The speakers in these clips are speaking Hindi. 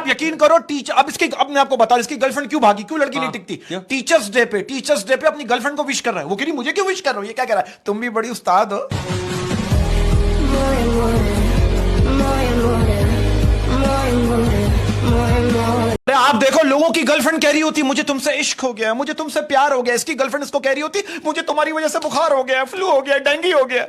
यकीन करो टीचर, अब इसके, अब मैं आपको बता रहा, इसकी गर्लफ्रेंड क्यों भागी, क्यों लड़की नहीं टिकती? टीचर्स डे पे अपनी गर्लफ्रेंड को विश कर रहा है। वो कह रही मुझे क्यों विश कर रहा हो, ये क्या कह रहा है, तुम भी बड़ी उस्ताद हो। आप देखो, लोगों की गर्लफ्रेंड कह रही होती मुझे तुमसे इश्क हो गया, मुझे तुमसे प्यार हो गया, इसकी गर्लफ्रेंड इसको कह रही होती मुझे तुम्हारी वजह से बुखार हो गया, फ्लू हो गया, डेंगू हो गया।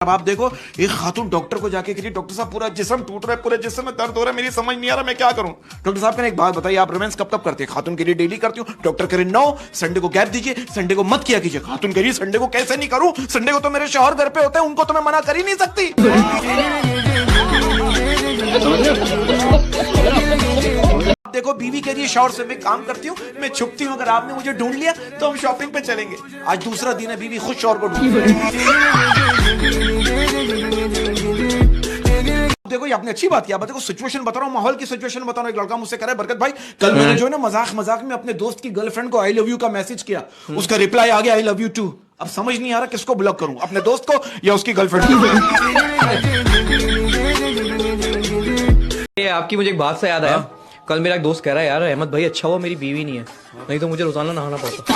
अब आप देखो, एक खातून डॉक्टर को जाके कही, डॉक्टर साहब पूरा जिस्म टूट रहा है, पूरे जिस्म में दर्द हो रहा है, मेरी समझ नहीं आ रहा मैं क्या करूं। डॉक्टर साहब ने एक बात बताई, आप रोमांस कब कब करते हैं? खातून के लिए डेली करती हूँ। डॉक्टर करे नो, संडे को गैप दीजिए, संडे को मत किया कीजिए। खातून कह रही संडे को कैसे नहीं करूं, संडे को तो मेरे शौहर घर पे होते हैं, उनको तो मैं मना कर ही नहीं सकती। देखो, बीवी कह रही है शौहर से मैं काम करती हूँ, मैं छुपती हूँ, अगर आपने मुझे ढूंढ लिया तो हम शॉपिंग पे चलेंगे। आज दूसरा दिन है, बीवी खुद शौहर को ढूंढ। देखो, ये आपने अच्छी बात किया, देखो सिचुएशन बता रहा हूँ, माहौल की सिचुएशन बता रहा हूँ। एक लड़का मुझसे कह रहा है, बरकत भाई कल मैंने जो है ना मजाक में अपने दोस्त की गर्लफ्रेंड को आई लव यू का मैसेज किया, उसका रिप्लाई आ गया आई लव यू टू। अब समझ नहीं आ रहा किसको ब्लॉक करूं, अपने दोस्त को या उसकी गर्लफ्रेंड को। आपकी मुझे एक बात से याद आया, कल मेरा एक दोस्त कह रहा है यार अहमद भाई अच्छा हुआ मेरी बीवी नहीं है, नहीं तो मुझे रोजाना नहाना पड़ता।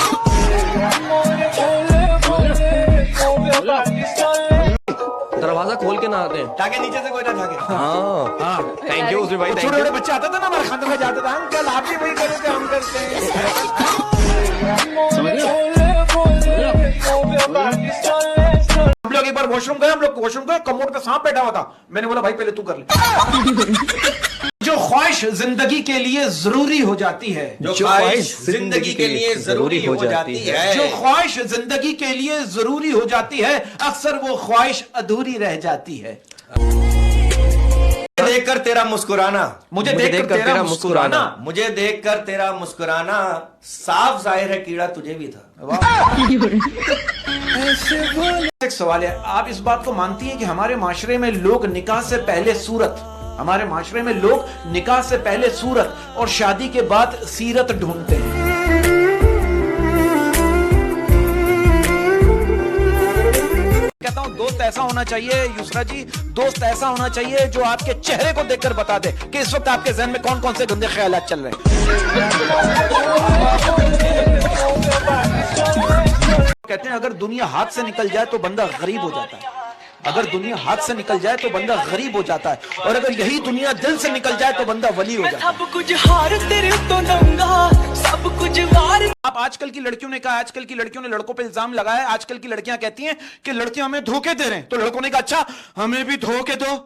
दरवाजा खोल के नहाते हैं ताकि नीचे से कोई ना झाके। हाँ थैंक यू भाई। छोटे छोटे बच्चे आते थे ना हमारे खानों में, जाते थे अंकल आप भी वही करो हम करते हैं। हम लोग एक बार वॉशरूम गए, कमोड पे सांप बैठा हुआ था, मैंने बोला भाई पहले तू कर ले। जो ख्वाहिश जिंदगी के लिए जरूरी हो जाती है, जो ख्वाहिश जिंदगी के लिए जरूरी हो जाती है, जो ख्वाहिश जिंदगी के लिए जरूरी हो जाती है, अक्सर वो ख्वाहिश अधूरी रह जाती है। देखकर तेरा मुस्कुराना, मुझे देखकर तेरा मुस्कुराना, मुझे देखकर तेरा मुस्कुराना, साफ जाहिर है कीड़ा तुझे भी था। एक सवाल है, आप इस बात को मानती हैं कि हमारे माशरे में लोग निकाह से पहले सूरत, हमारे माशरे में लोग निकाह से पहले सूरत और शादी के बाद सीरत ढूंढते हैं? कहता हूं दोस्त ऐसा होना चाहिए युसरा जी, दोस्त ऐसा होना चाहिए जो आपके चेहरे को देखकर बता दे कि इस वक्त आपके जहन में कौन कौन से गंदे ख्यालात चल रहे हैं। कहते हैं अगर दुनिया हाथ से निकल जाए तो बंदा गरीब हो जाता है, अगर दुनिया हाथ से निकल जाए तो बंदा गरीब हो जाता है, और अगर यही दुनिया दिल से निकल जाए तो बंदा वली हो जाता है। सब कुछ हार तेरे तो दूंगा, सब कुछ वार। आप आजकल की लड़कियों ने कहा, आजकल की लड़कियों ने लड़कों पे इल्जाम लगाया, आजकल की लड़कियां कहती हैं कि लड़कियां हमें धोखे दे रहे हैं, तो लड़कों ने कहा अच्छा हमें भी धोखे दो।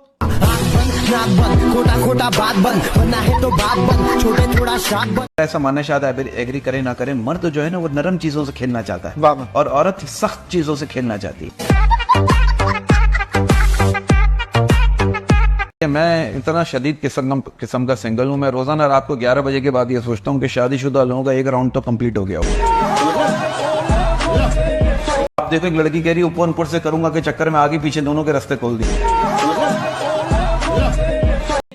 खोटा खोटा बात बंद, बनना है तो बात बंद, छोटे थोड़ा शाद बंद। ऐसा मानना शायद एग्री करे ना करे, मर्द जो है ना वो नरम चीजों से खेलना चाहता है और औरत सख्त चीजों से खेलना चाहती है। मैं इतना शदीद किस्म का सिंगल हूँ, मैं रोजाना रात को 11 बजे के बाद ये सोचता हूँ कि शादीशुदा लोगों का एक राउंड तो कंप्लीट हो गया हो। आप देखो, एक लड़की कह रही है ऊपर से करूंगा के चक्कर में आगे पीछे दोनों के रास्ते खोल दिए।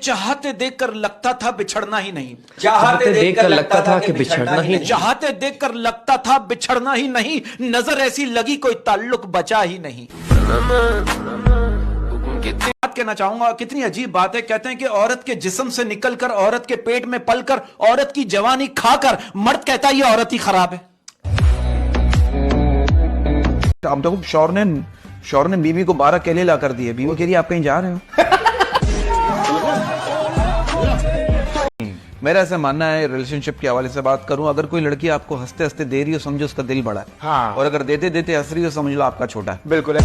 चाहते देखकर लगता था बिछड़ना ही नहीं, चाहते देखकर लगता था कि बिछड़ना ही नहीं, चाहते देखकर लगता था बिछड़ना ही नहीं, नजर ऐसी लगी कोई ताल्लुक बचा ही नहीं। बात कहना चाहूंगा, कितनी अजीब बात है। कहते हैं कि औरत के जिस्म से निकलकर, औरत के पेट में पलकर, औरत की जवानी खाकर मर्द कहता है ये औरत ही खराब है। अब देखो, शौहर ने बीवी को 12 केले ला कर दिए, बीवी कह रही है आप कहीं जा रहे हो। मेरा ऐसा मानना है, रिलेशनशिप के हवाले से बात करूं, अगर कोई लड़की आपको हंसते हंसते दे रही हो समझो उसका दिल बड़ा है, हाँ। और अगर देते देते हंस रही हो समझ लो आपका छोटा है। बिल्कुल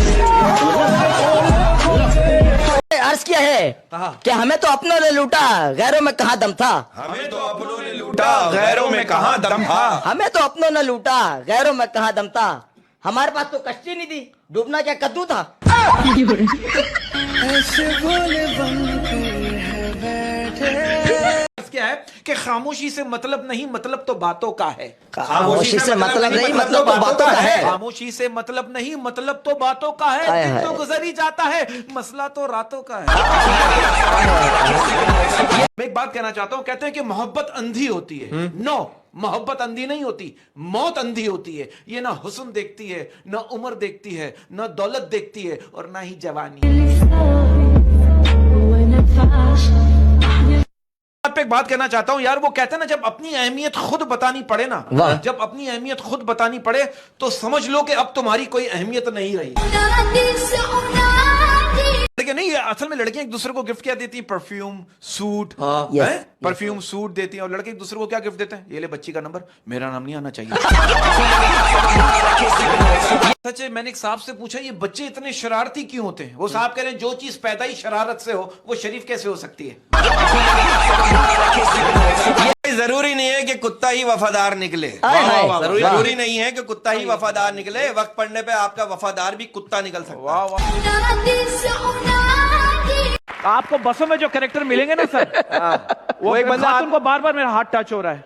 अर्ज किया है कि हमें तो अपनों ने लूटा, गैरों में कहाँ दम था, हमें तो अपनों ने लूटा, गैरों में कहाँ दम था, हमें तो अपनों ने लूटा, गैरों में कहाँ दम था, हमारे पास तो कश्ती नहीं थी, डूबना क्या कद्दू था। क्या है कि खामोशी से मतलब नहीं, मतलब तो बातों का है। खामोशी से मतलब नहीं, मतलब तो बातों का है। खामोशी से मतलब नहीं, मतलब तो बातों का है। दिन तो गुजर ही जाता है, मसला तो रातों का है। मैं एक बात कहना चाहता हूं, कहते हैं कि मोहब्बत अंधी होती है। नो, मोहब्बत अंधी नहीं होती, मौत अंधी होती है। ये ना हुस्न देखती है, ना उम्र देखती है, ना दौलत देखती है, और ना ही जवानी। एक बात कहना चाहता हूं यार, वो कहते हैं ना, जब अपनी अहमियत खुद बतानी पड़े ना, वाह। जब अपनी अहमियत खुद बतानी पड़े तो समझ लो कि अब तुम्हारी कोई अहमियत नहीं रही। लेकिन नहीं, असल में लड़कियां एक दूसरे को गिफ्ट क्या देती हैं? Perfume, suit. हाँ। Yes, हैं? परफ्यूम, सूट देती हैं। और लड़के एक दूसरे को क्या गिफ्ट देते हैं? ये ले बच्ची का नंबर, मेरा नाम नहीं आना चाहिए। सच है, मैंने एक साहब से पूछा, ये बच्चे इतने शरारती क्यों होते हैं? वो साहब कह रहे हैं, जो चीज पैदा ही शरारत से हो वो शरीफ कैसे हो सकती है? जरूरी नहीं है कि कुत्ता ही वफादार निकले। हाय, हाय। जरूरी नहीं है कि कुत्ता ही वफादार निकले। वक्त पड़ने पे आपका वफादार भी कुत्ता निकल सकता है। वाह वाह। आपको बसों में जो कैरेक्टर मिलेंगे ना सर, वो एक बंदा उनको बार बार मेरा हाथ टच हो रहा है,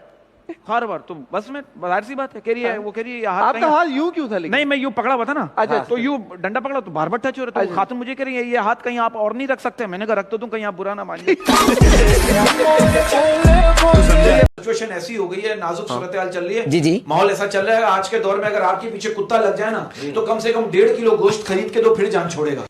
हर बार। तुम बस में बाहर सी बात है, कह रही है, वो कह रही है हाथ आपका कहीं- हाथ यूं क्यों था लेकिन? नहीं, मैं यूं पकड़ा हुआ था ना। अच्छा, तो यूं डंडा पकड़ा तो बार बार टच हो रहा था। तो खातून मुझे कह रही है, ये हाथ कहीं आप और नहीं रख सकते? मैंने कहा रख तो तुम, कहीं आप बुरा ना मान जाए। सिचुएशन ऐसी हो गई है, नाजुक सूरत हाल चल रही है। जी, जी। माहौल ऐसा चल रहा है आज के दौर में, अगर आपके पीछे कुत्ता लग जाए ना, तो कम से कम 1.5 किलो गोश्त खरीद के दो, फिर जान छोड़ेगा।